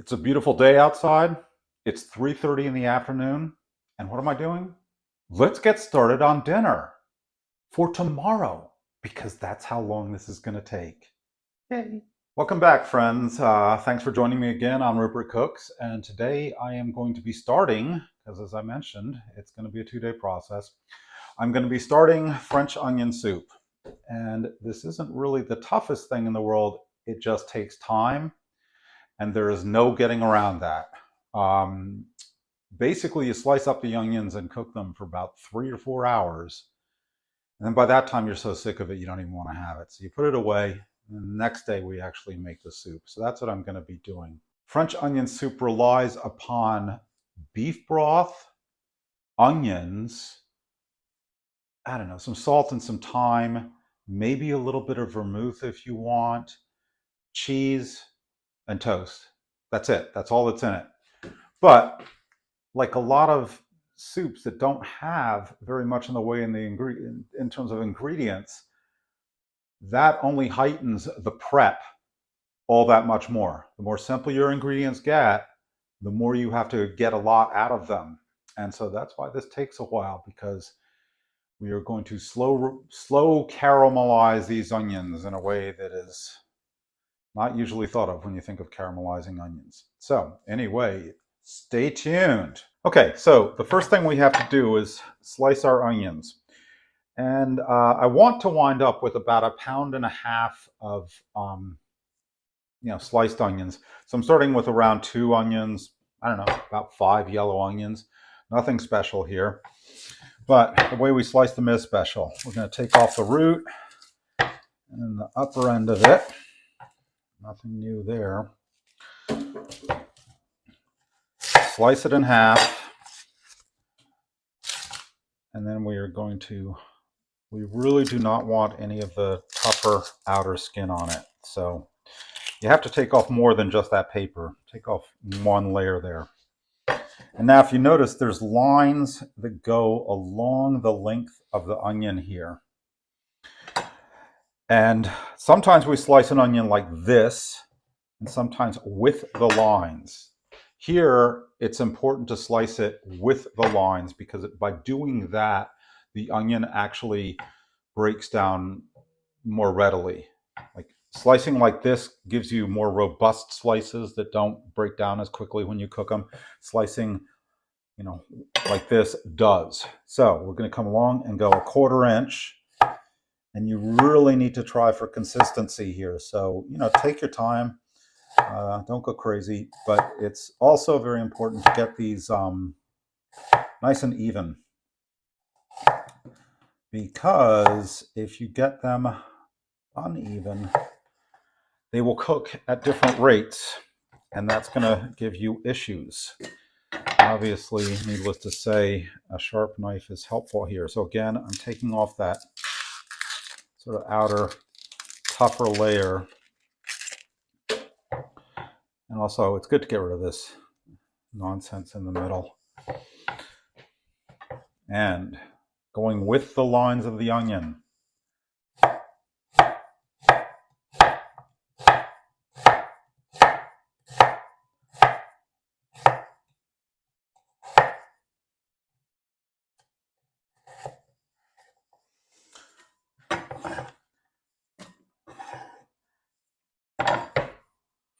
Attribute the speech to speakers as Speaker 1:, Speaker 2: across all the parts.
Speaker 1: It's a beautiful day outside. It's 3:30 in the afternoon. And what am I doing? Let's get started on dinner for tomorrow, because that's how long this is going to take. Yay. Welcome back, friends. Thanks for joining me again on Rupert Cooks. And today I am going to be starting, because as I mentioned, it's going to be a 2-day process. I'm going to be starting French onion soup. And this isn't really the toughest thing in the world. It just takes time. And there is no getting around that. Basically, you slice up the onions and cook them for about 3 or 4 hours. And then by that time, you're so sick of it, you don't even want to have it. So you put it away, and the next day we actually make the soup. So that's what I'm going to be doing. French onion soup relies upon beef broth, onions, I don't know, some salt and some thyme, maybe a little bit of vermouth if you want, cheese, and toast. That's it. That's all that's in it. But like a lot of soups that don't have very much in the way in terms of ingredients, that only heightens the prep all that much more. The more simple your ingredients get, the more you have to get a lot out of them. And so that's why this takes a while, because we are going to slow caramelize these onions in a way that is not usually thought of when you think of caramelizing onions. So anyway, stay tuned. Okay, so the first thing we have to do is slice our onions. And I want to wind up with about 1.5 pounds of sliced onions. So I'm starting with around 2 onions, I don't know, about 5 yellow onions. Nothing special here. But the way we slice them is special. We're going to take off the root and the upper end of it. Nothing new there. Slice it in half. And then we really do not want any of the tougher outer skin on it. So you have to take off more than just that paper. Take off one layer there. And now if you notice, there's lines that go along the length of the onion here. And sometimes we slice an onion like this, and sometimes with the lines. Here, it's important to slice it with the lines, because by doing that, the onion actually breaks down more readily. Like slicing like this gives you more robust slices that don't break down as quickly when you cook them. Slicing, like this does. So we're going to come along and go 1/4 inch. And you really need to try for consistency here. So, take your time. Don't go crazy. But it's also very important to get these nice and even. Because if you get them uneven, they will cook at different rates. And that's going to give you issues. Obviously, needless to say, a sharp knife is helpful here. So again, I'm taking off that sort of outer, tougher layer. And also, it's good to get rid of this nonsense in the middle. And going with the lines of the onion.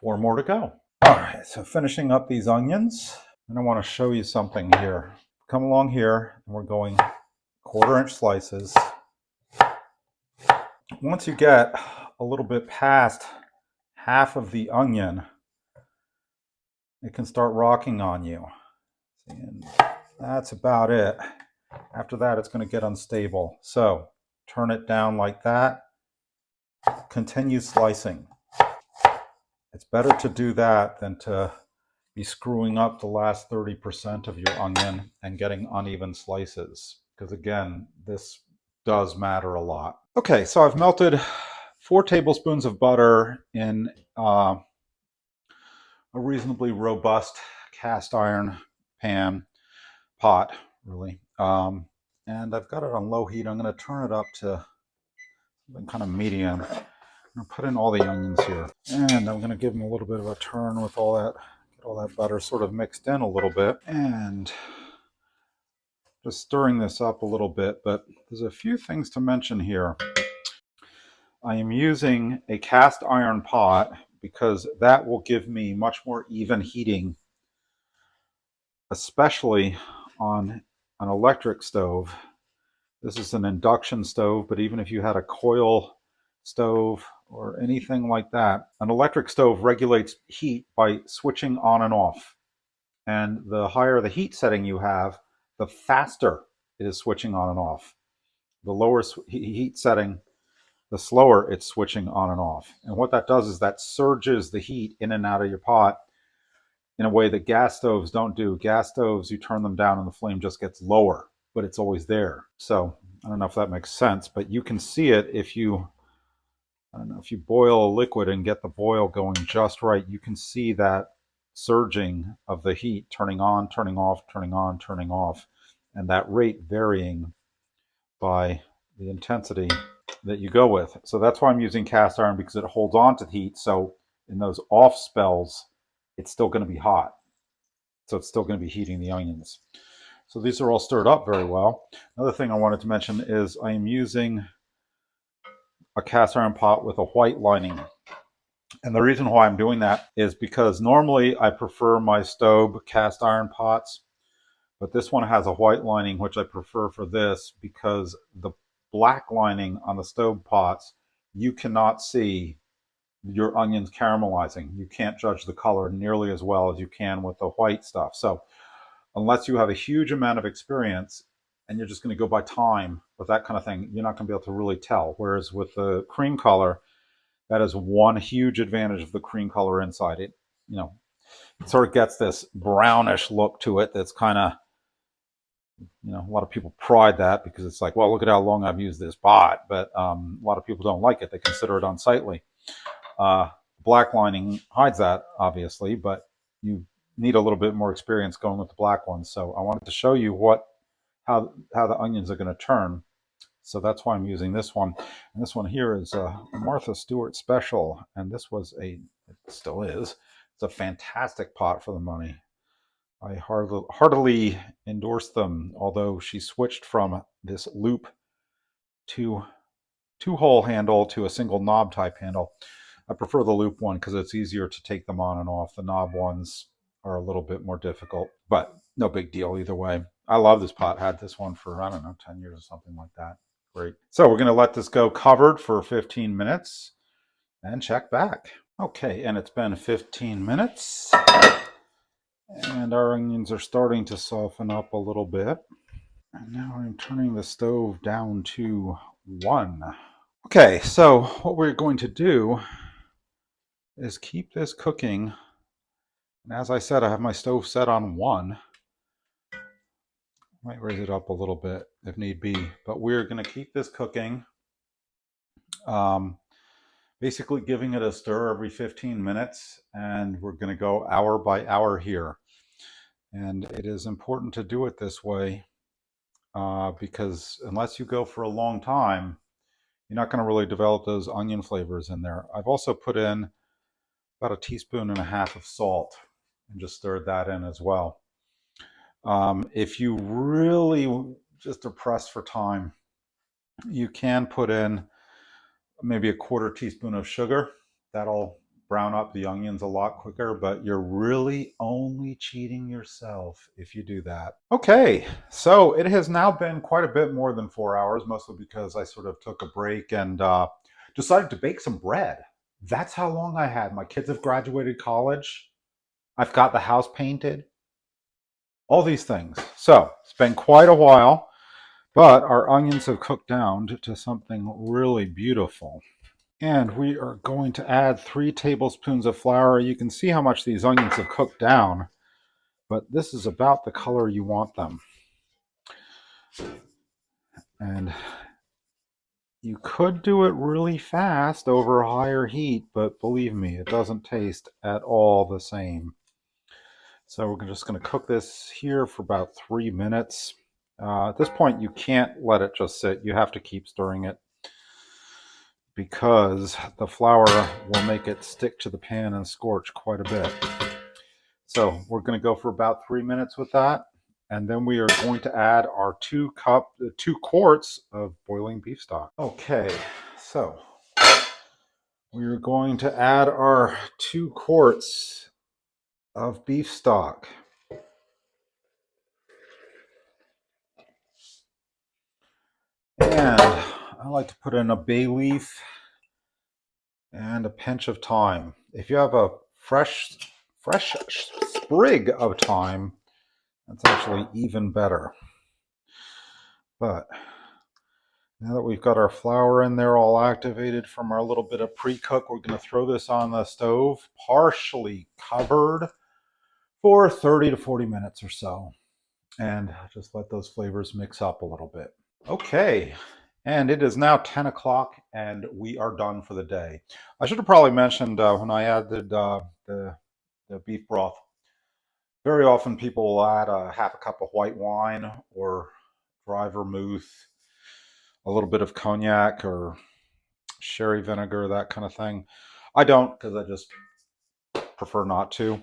Speaker 1: Four more to go. All right, so finishing up these onions, and I want to show you something here. Come along here, and we're going 1/4 inch slices. Once you get a little bit past half of the onion, it can start rocking on you. And that's about it. After that, it's going to get unstable. So turn it down like that. Continue slicing. It's better to do that than to be screwing up the last 30% of your onion and getting uneven slices. Because again, this does matter a lot. Okay, so I've melted 4 tablespoons of butter in a reasonably robust cast iron pot, really. And I've got it on low heat. I'm going to turn it up to something kind of medium. I'm going to put in all the onions here. And I'm going to give them a little bit of a turn with all that. Get all that butter sort of mixed in a little bit, and just stirring this up a little bit. But there's a few things to mention here. I am using a cast iron pot because that will give me much more even heating, especially on an electric stove. This is an induction stove, but even if you had a coil stove or anything like that, an electric stove regulates heat by switching on and off. And the higher the heat setting you have, the faster it is switching on and off. The lower heat setting, the slower it's switching on and off. And what that does is that surges the heat in and out of your pot in a way that gas stoves don't do. Gas stoves, you turn them down and the flame just gets lower, but it's always there. So I don't know if that makes sense, but you can see it if you, I don't know, if you boil a liquid and get the boil going just right, you can see that surging of the heat, turning on, turning off, turning on, turning off, and that rate varying by the intensity that you go with. So that's why I'm using cast iron, because it holds on to the heat. So in those off spells, it's still going to be hot. So it's still going to be heating the onions. So these are all stirred up very well. Another thing I wanted to mention is I am using a cast iron pot with a white lining. And the reason why I'm doing that is because normally I prefer my stove cast iron pots, but this one has a white lining, which I prefer for this because the black lining on the stove pots, you cannot see your onions caramelizing. You can't judge the color nearly as well as you can with the white stuff. So unless you have a huge amount of experience and you're just going to go by time with that kind of thing, you're not going to be able to really tell. Whereas with the cream color, that is one huge advantage of the cream color inside. It, you know, it sort of gets this brownish look to it that's kind of, you know, a lot of people pride that because it's like, well, look at how long I've used this pot. But a lot of people don't like it. They consider it unsightly. Black lining hides that, obviously, but you need a little bit more experience going with the black ones. So I wanted to show you how the onions are going to turn. So that's why I'm using this one. And this one here is a Martha Stewart special. And this was it still is, it's a fantastic pot for the money. I heartily endorse them, although she switched from this loop to two-hole handle to a single knob type handle. I prefer the loop one because it's easier to take them on and off. The knob ones are a little bit more difficult, but no big deal either way. I love this pot. Had this one for, I don't know, 10 years or something like that. Great. So we're going to let this go covered for 15 minutes and check back. Okay, and it's been 15 minutes. And our onions are starting to soften up a little bit. And now I'm turning the stove down to 1. Okay, so what we're going to do is keep this cooking. And as I said, I have my stove set on 1. Might raise it up a little bit if need be, but we're going to keep this cooking. Basically giving it a stir every 15 minutes, and we're going to go hour by hour here. And it is important to do it this way because unless you go for a long time, you're not going to really develop those onion flavors in there. I've also put in about 1.5 teaspoons of salt and just stirred that in as well. If you really just are pressed for time, you can put in maybe 1/4 teaspoon of sugar. That'll brown up the onions a lot quicker, but you're really only cheating yourself if you do that. Okay, so it has now been quite a bit more than 4 hours, mostly because I sort of took a break and decided to bake some bread. That's how long I had. My kids have graduated college. I've got the house painted. All these things. So it's been quite a while, but our onions have cooked down to something really beautiful. And we are going to add 3 tablespoons of flour. You can see how much these onions have cooked down, but this is about the color you want them. And you could do it really fast over higher heat, but believe me, it doesn't taste at all the same. So we're just going to cook this here for about 3 minutes. At this point, you can't let it just sit. You have to keep stirring it, because the flour will make it stick to the pan and scorch quite a bit. So we're going to go for about 3 minutes with that. And then we are going to add our 2 quarts of boiling beef stock. Okay, so we're going to add our 2 quarts of beef stock. And I like to put in a bay leaf and a pinch of thyme. If you have a fresh sprig of thyme, that's actually even better. But now that we've got our flour in there all activated from our little bit of pre-cook, we're going to throw this on the stove, partially covered, for 30 to 40 minutes or so. And just let those flavors mix up a little bit. Okay, and it is now 10 o'clock and we are done for the day. I should have probably mentioned when I added the beef broth, very often people will add a half a cup of white wine or dry vermouth, a little bit of cognac or sherry vinegar, that kind of thing. I don't, because I just prefer not to.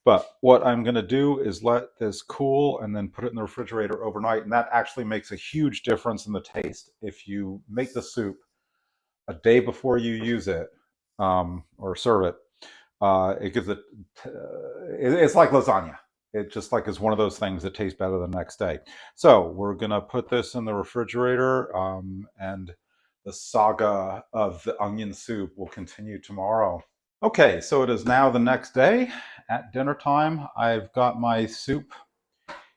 Speaker 1: But what I'm going to do is let this cool and then put it in the refrigerator overnight. And that actually makes a huge difference in the taste. If you make the soup a day before you use it or serve it, it gives it, it's like lasagna. It just like is one of those things that tastes better the next day. So we're going to put this in the refrigerator and the saga of the onion soup will continue tomorrow. Okay, so it is now the next day at dinner time. I've got my soup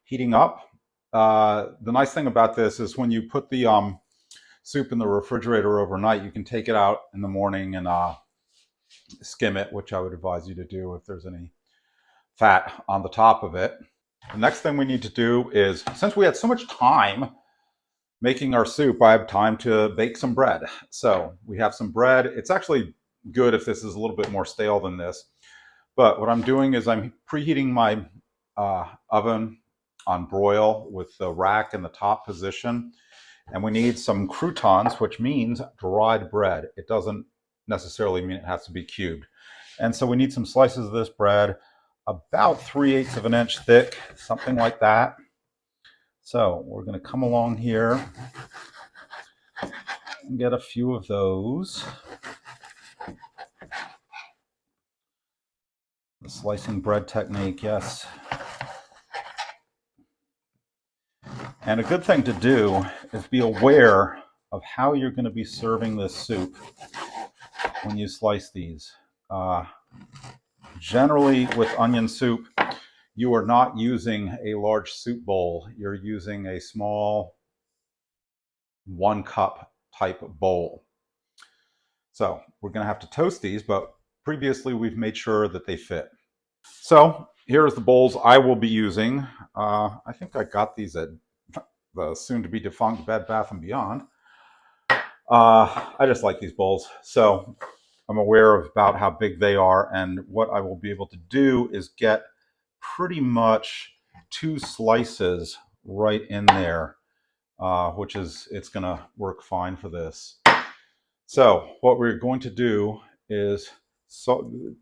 Speaker 1: heating up. The nice thing about this is when you put the soup in the refrigerator overnight, you can take it out in the morning and skim it, which I would advise you to do if there's any fat on the top of it. The next thing we need to do is, since we had so much time making our soup, I have time to bake some bread. So we have some bread. It's actually good if this is a little bit more stale than this. But what I'm doing is I'm preheating my oven on broil with the rack in the top position. And we need some croutons, which means dried bread. It doesn't necessarily mean it has to be cubed. And so we need some slices of this bread, about 3/8 of an inch thick, something like that. So we're going to come along here and get a few of those. The slicing bread technique, yes. And a good thing to do is be aware of how you're going to be serving this soup when you slice these. Generally, with onion soup, you are not using a large soup bowl. You're using a small 1-cup type bowl. So we're going to have to toast these, but previously we've made sure that they fit. So here's the bowls I will be using. I think I got these at the soon-to-be defunct Bed Bath & Beyond. I just like these bowls. So I'm aware of about how big they are, and what I will be able to do is get pretty much 2 slices right in there, which is, it's going to work fine for this. So what we're going to do is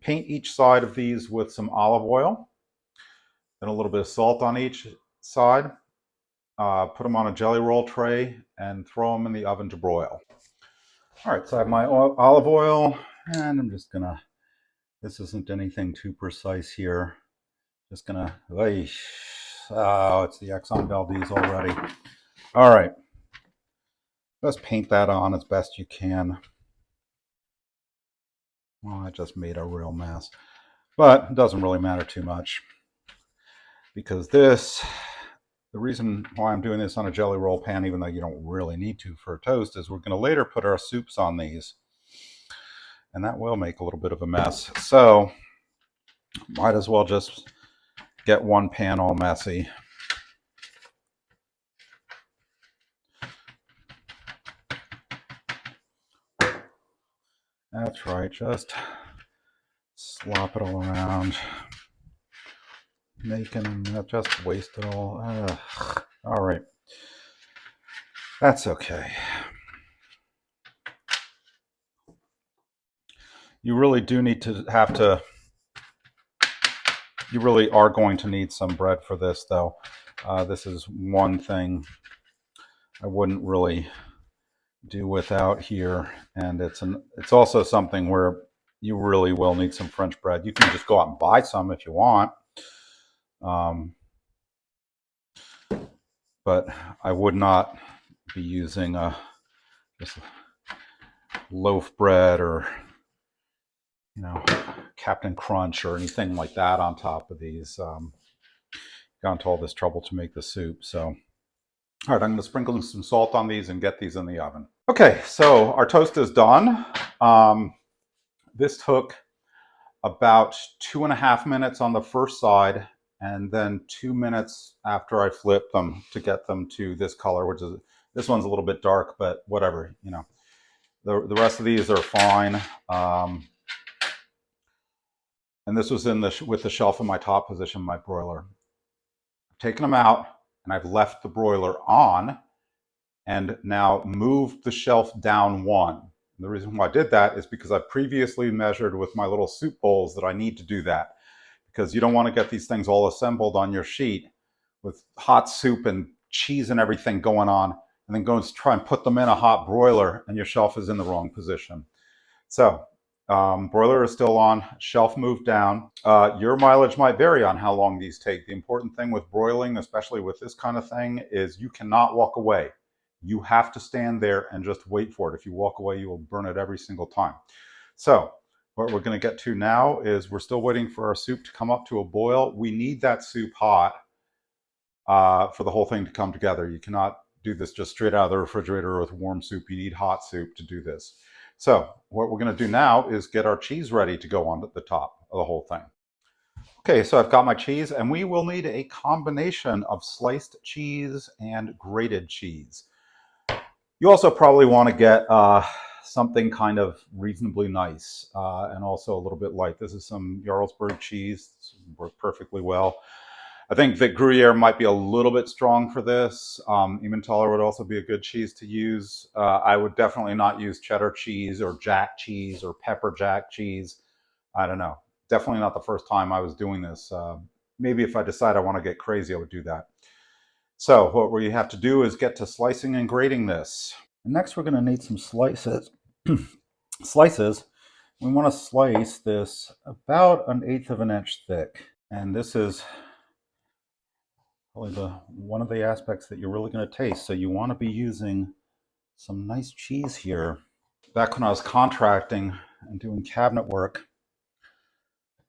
Speaker 1: paint each side of these with some olive oil, then a little bit of salt on each side, put them on a jelly roll tray, and throw them in the oven to broil. All right, so I have my olive oil, and I'm just gonna, this isn't anything too precise here. Just gonna, oh, it's the Exxon Valdez already. All right, just paint that on as best you can. Well, I just made a real mess, but it doesn't really matter too much, because this, the reason why I'm doing this on a jelly roll pan, even though you don't really need to for a toast, is we're going to later put our soups on these, and that will make a little bit of a mess. So might as well just get one pan all messy. That's right, just slop it all around, making them just waste it all. All right, that's okay. You really do need to have to You really are going to need some bread for this, though. This is one thing I wouldn't really do without here, and it's also something where you really will need some French bread. You can just go out and buy some if you want, but I would not be using just loaf bread or Captain Crunch or anything like that on top of these. Gone to all this trouble to make the soup, so all right, I'm going to sprinkle some salt on these and get these in the oven. Okay, so our toast is done. This took about 2.5 minutes on the first side, and then 2 minutes after I flipped them to get them to this color, which is, this one's a little bit dark, but whatever, the rest of these are fine. And this was with the shelf in my top position, my broiler. I've taken them out and I've left the broiler on and now moved the shelf down one. And the reason why I did that is because I previously measured with my little soup bowls that I need to do that, because you don't want to get these things all assembled on your sheet with hot soup and cheese and everything going on, and then go and try and put them in a hot broiler and your shelf is in the wrong position. So broiler is still on, shelf moved down. Your mileage might vary on how long these take. The important thing with broiling, especially with this kind of thing, is you cannot walk away. You have to stand there and just wait for it. If you walk away, you will burn it every single time. So what we're going to get to now is we're still waiting for our soup to come up to a boil. We need that soup hot for the whole thing to come together. You cannot do this just straight out of the refrigerator with warm soup. You need hot soup to do this. So what we're going to do now is get our cheese ready to go on the top of the whole thing. Okay, so I've got my cheese, and we will need a combination of sliced cheese and grated cheese. You also probably want to get something kind of reasonably nice and also a little bit light. This is some Jarlsberg cheese. This works perfectly well. I think that Gruyere might be a little bit strong for this. Emmentaler would also be a good cheese to use. I would definitely not use cheddar cheese or jack cheese or pepper jack cheese. I don't know. Definitely not the first time I was doing this. Maybe if I decide I want to get crazy, I would do that. So what we have to do is get to slicing and grating this. And next we're going to need some slices. Slices. We want to slice this about 1/8 of an inch thick. And this is probably one of the aspects that you're really going to taste. So you want to be using some nice cheese here. Back when I was contracting and doing cabinet work,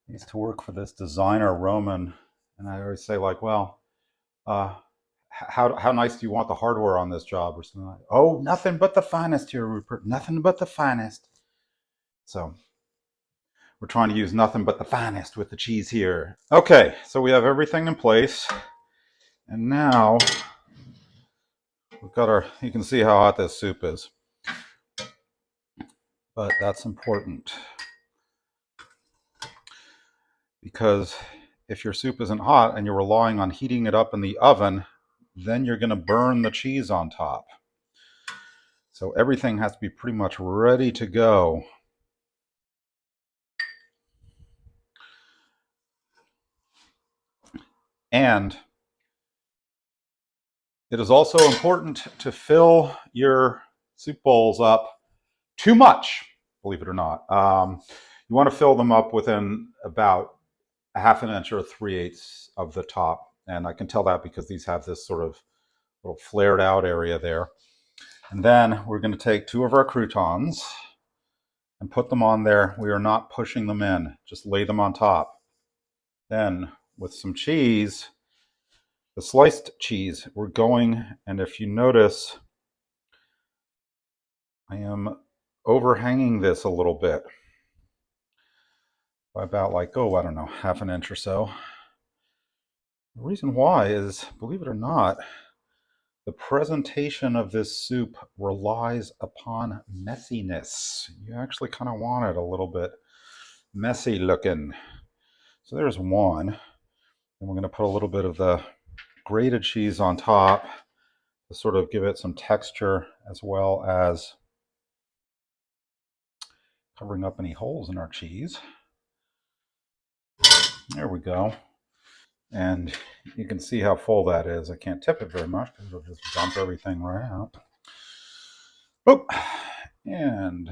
Speaker 1: I used to work for this designer, Roman, and I always say, like, well, how nice do you want the hardware on this job? Or something like, oh, nothing but the finest here, Rupert, nothing but the finest. So we're trying to use nothing but the finest with the cheese here. Okay, so we have everything in place. And now we've got our, you can see how hot this soup is. But that's important, because if your soup isn't hot and you're relying on heating it up in the oven, then you're going to burn the cheese on top. So everything has to be pretty much ready to go. And it is also important to fill your soup bowls up too much, believe it or not. You want to fill them up within about 1/2 inch or 3/8 of the top. And I can tell that because these have this sort of little flared out area there. And then we're going to take 2 of our croutons and put them on there. We are not pushing them in, just lay them on top. Then with some cheese, the sliced cheese, we're going, and if you notice, I am overhanging this a little bit by about, like, oh, I don't know, 1/2 inch or so. The reason why is, believe it or not, the presentation of this soup relies upon messiness. You actually kind of want it a little bit messy looking. So there's one. And we're going to put a little bit of the grated cheese on top to sort of give it some texture, as well as covering up any holes in our cheese. There we go. And you can see how full that is. I can't tip it very much because it'll just dump everything right out. Oh, and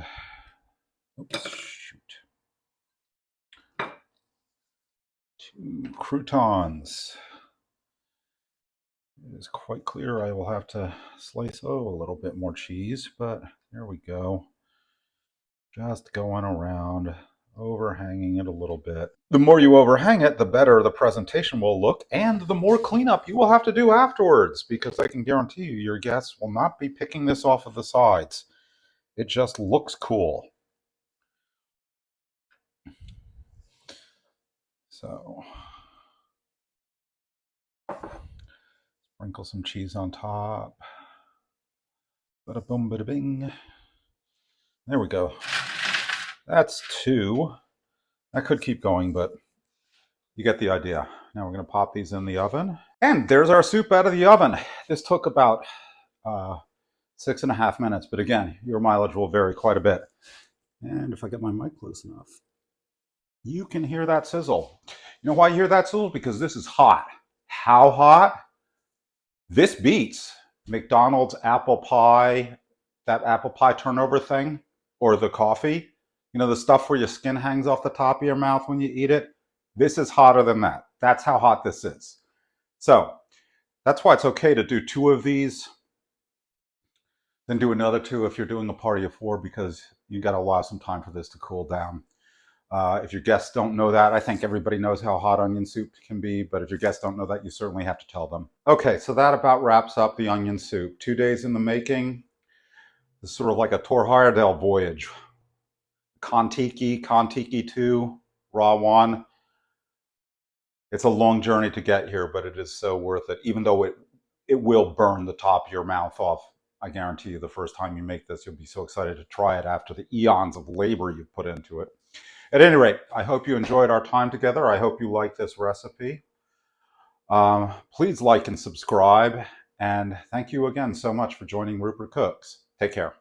Speaker 1: oops, shoot. 2 croutons. It is quite clear I will have to slice, a little bit more cheese, but there we go. Just going around, overhanging it a little bit. The more you overhang it, the better the presentation will look, and the more cleanup you will have to do afterwards, because I can guarantee you your guests will not be picking this off of the sides. It just looks cool. So, sprinkle some cheese on top. Bada boom, bada bing. There we go. That's 2. I could keep going, but you get the idea. Now we're going to pop these in the oven. And there's our soup out of the oven. This took about 6.5 minutes, but again, your mileage will vary quite a bit. And if I get my mic close enough, you can hear that sizzle. You know why you hear that sizzle? Because this is hot. How hot? This beats McDonald's apple pie, that apple pie turnover thing, or the coffee. You know, the stuff where your skin hangs off the top of your mouth when you eat it? This is hotter than that. That's how hot this is. So that's why it's okay to do 2 of these, then do another 2 if you're doing a party of 4, because you got to allow some time for this to cool down. If your guests don't know that, I think everybody knows how hot onion soup can be, but if your guests don't know that, you certainly have to tell them. Okay, so that about wraps up the onion soup. 2 days in the making. It's sort of like a Tor Heyerdahl voyage. Kontiki, Kontiki 2, Raw 1. It's a long journey to get here, but it is so worth it, even though it will burn the top of your mouth off. I guarantee you the first time you make this, you'll be so excited to try it after the eons of labor you've put into it. At any rate, I hope you enjoyed our time together. I hope you like this recipe. Please like and subscribe. And thank you again so much for joining Rupert Cooks. Take care.